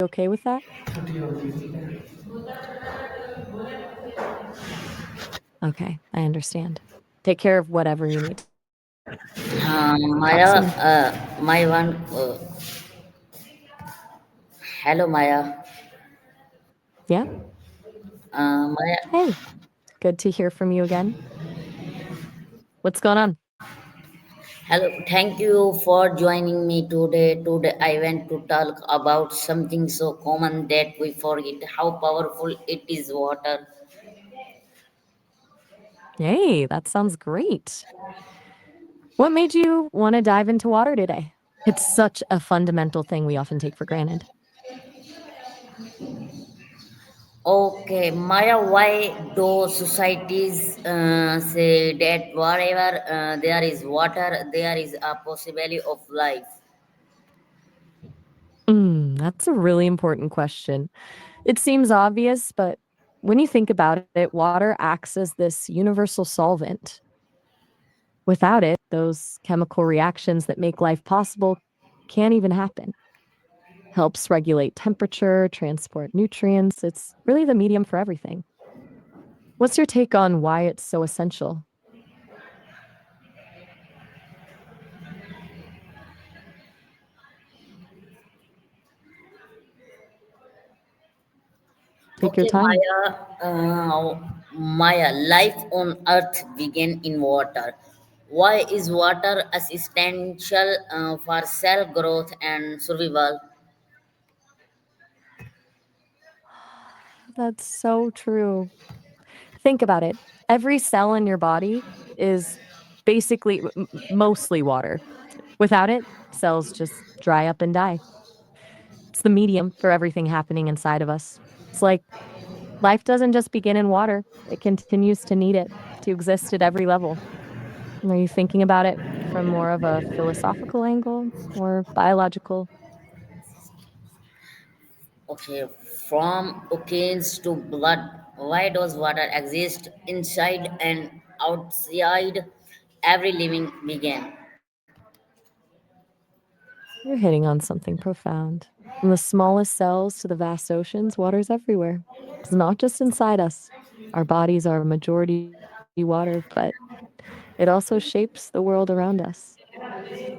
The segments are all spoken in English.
okay with that? Okay, I understand. Take care of whatever you need to. Talk Maya, soon. my one. Hello, Maya. Yeah. Maya, Hey, good to hear from you again. What's going on? hello. Thank you for joining me today. Today, I want to talk about something so common that we forget how powerful it is. Water. Hey, that sounds great. What made you want to dive into water today? It's such a fundamental thing we often take for granted. Okay, Maya. Why do societies say that wherever there is water, there is a possibility of life? That's a really important question. It seems obvious, but when you think about it, water acts as this universal solvent. Without it, those chemical reactions that make life possible can't even happen. Helps regulate temperature, transport nutrients. It's really the medium for everything. What's your take on why it's so essential? Take your Okay, time. Maya, life on Earth began in water. Why is water as essential for cell growth and survival? That's so true. Think about it. Every cell in your body is basically mostly water. Without it, cells just dry up and die. It's the medium for everything happening inside of us. It's like life doesn't just begin in water, it continues to need it to exist at every level. Are you thinking about it from more of a philosophical angle or biological? Okay, from oceans to blood, why does water exist inside and outside every living being? You're hitting on something profound. From the smallest cells to the vast oceans, water's everywhere. It's not just inside us. Our bodies are majority water, but it also shapes the world around us.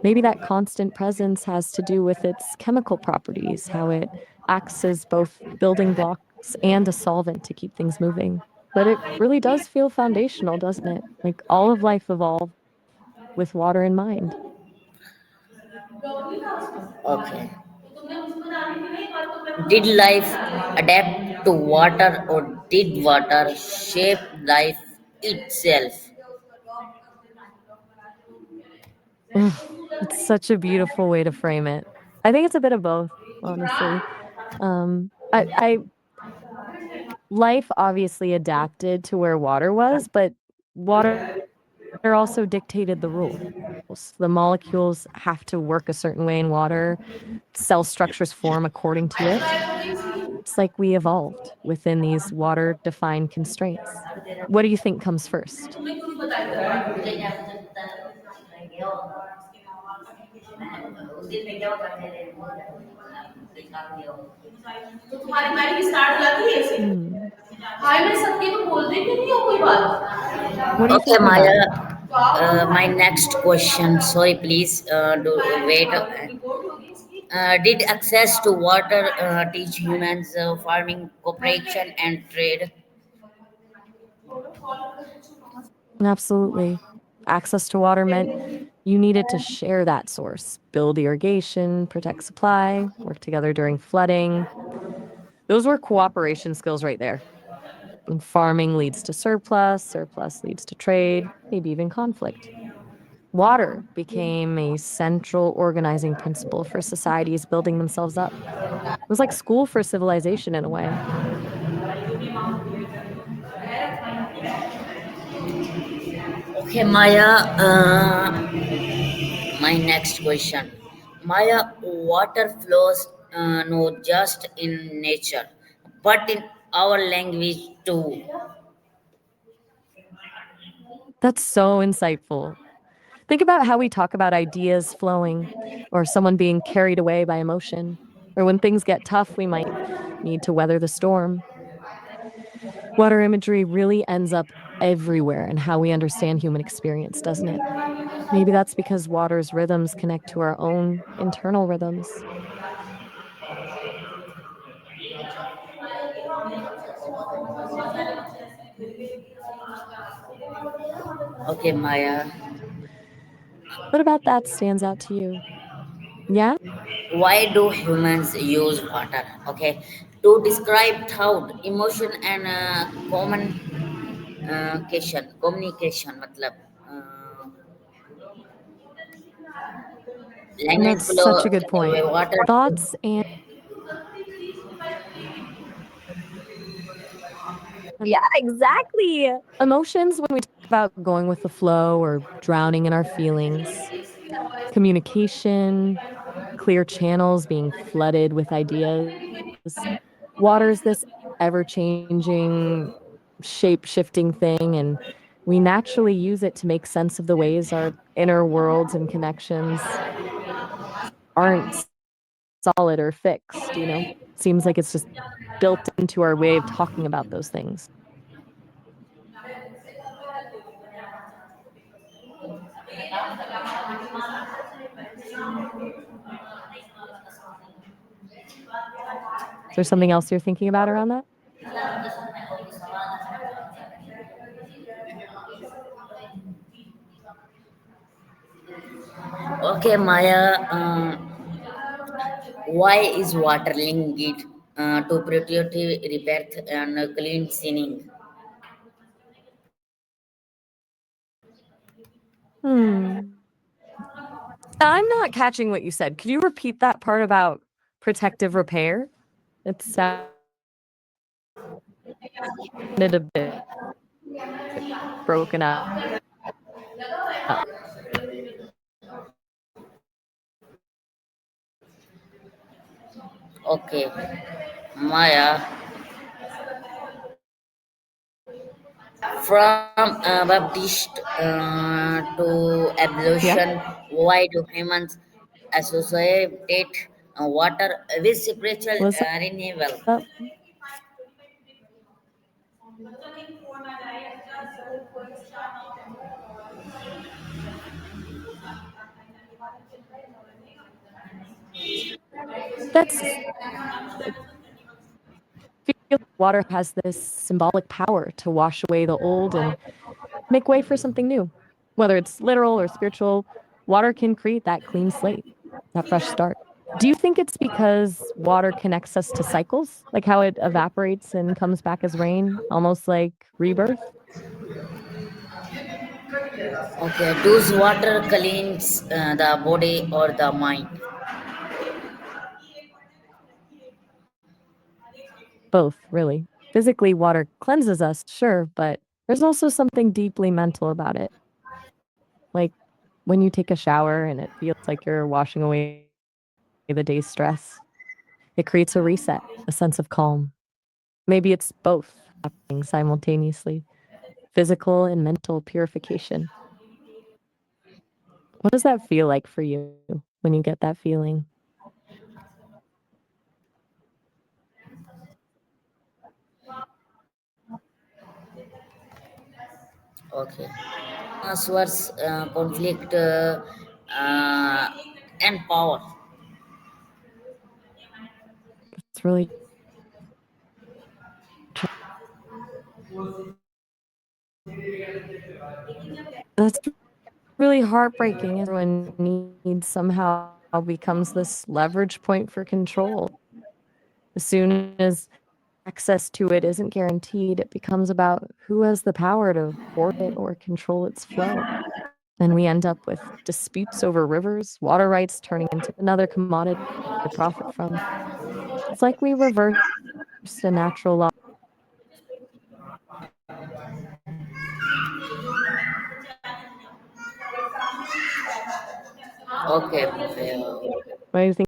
Maybe that constant presence has to do with its chemical properties, how it acts as both building blocks and a solvent to keep things moving. But it really does feel foundational, doesn't it? Like all of life evolved with water in mind. Okay. Did life adapt to water or did water shape life itself? Ugh, it's such a beautiful way to frame it. I think it's a bit of both, honestly. I life obviously adapted to where water was, but water also dictated the rules. The molecules have to work a certain way in water. Cell structures form according to it. It's like we evolved within these water-defined constraints. What do you think comes first? Hmm. What do you Okay, think about Maya. it? My next question. Sorry, please. Wait. Did access to water teach humans farming, cooperation, and trade? Absolutely. Access to water meant you needed to share that source, build irrigation, protect supply, work together during flooding. Those were cooperation skills right there. And farming leads to surplus, surplus leads to trade, maybe even conflict. Water became a central organizing principle for societies building themselves up. It was like school for civilization in a way. Okay, Maya. My next question. Maya, water flows not just in nature, but in our language too. That's so insightful. Think about how we talk about ideas flowing or someone being carried away by emotion or when things get tough, we might need to weather the storm. Water imagery really ends up everywhere in how we understand human experience, doesn't it? Maybe that's because water's rhythms connect to our own internal rhythms. Okay, Maya. What about that stands out to you? Yeah? Why do humans use water? Okay, to describe thought, emotion, and communication. मतलब And language that's flow, such a good point. water. Thoughts and yeah, exactly. Emotions, when we talk about going with the flow or drowning in our feelings, communication, clear channels being flooded with ideas. Water's this ever changing, shape shifting thing, and we naturally use it to make sense of the ways our inner worlds and connections aren't solid or fixed, you know? Seems like it's just built into our way of talking about those things. Is there something else you're thinking about around that? Okay, Maya. Why is water linked to productive rebirth and clean sinning? Hmm. I'm not catching what you said. Could you repeat that part about protective repair? It sounded a bit broken up. Okay, Maya. From Baptist to Yeah. evolution, why do humans associate water with spiritual What's renewal? up? That's feel like water has this symbolic power to wash away the old and make way for something new. Whether it's literal or spiritual, water can create that clean slate, that fresh start. Do you think it's because water connects us to cycles, like how it evaporates and comes back as rain, almost like rebirth? Okay, does water cleans the body or the mind? Both, really. Physically, water cleanses us, sure, but there's also something deeply mental about it. Like when you take a shower and it feels like you're washing away the day's stress. It creates a reset, a sense of calm. Maybe it's both happening simultaneously, physical and mental purification. What does that feel like for you when you get that feeling? Okay. Source, conflict, uh, and power. It's really that's really heartbreaking is when need somehow becomes this leverage point for control. As soon as access to it isn't guaranteed, it becomes about who has the power to hoard it or control its flow. And we end up with disputes over rivers, water rights turning into another commodity to profit from. It's like we reversed a natural law. Okay. What do you think?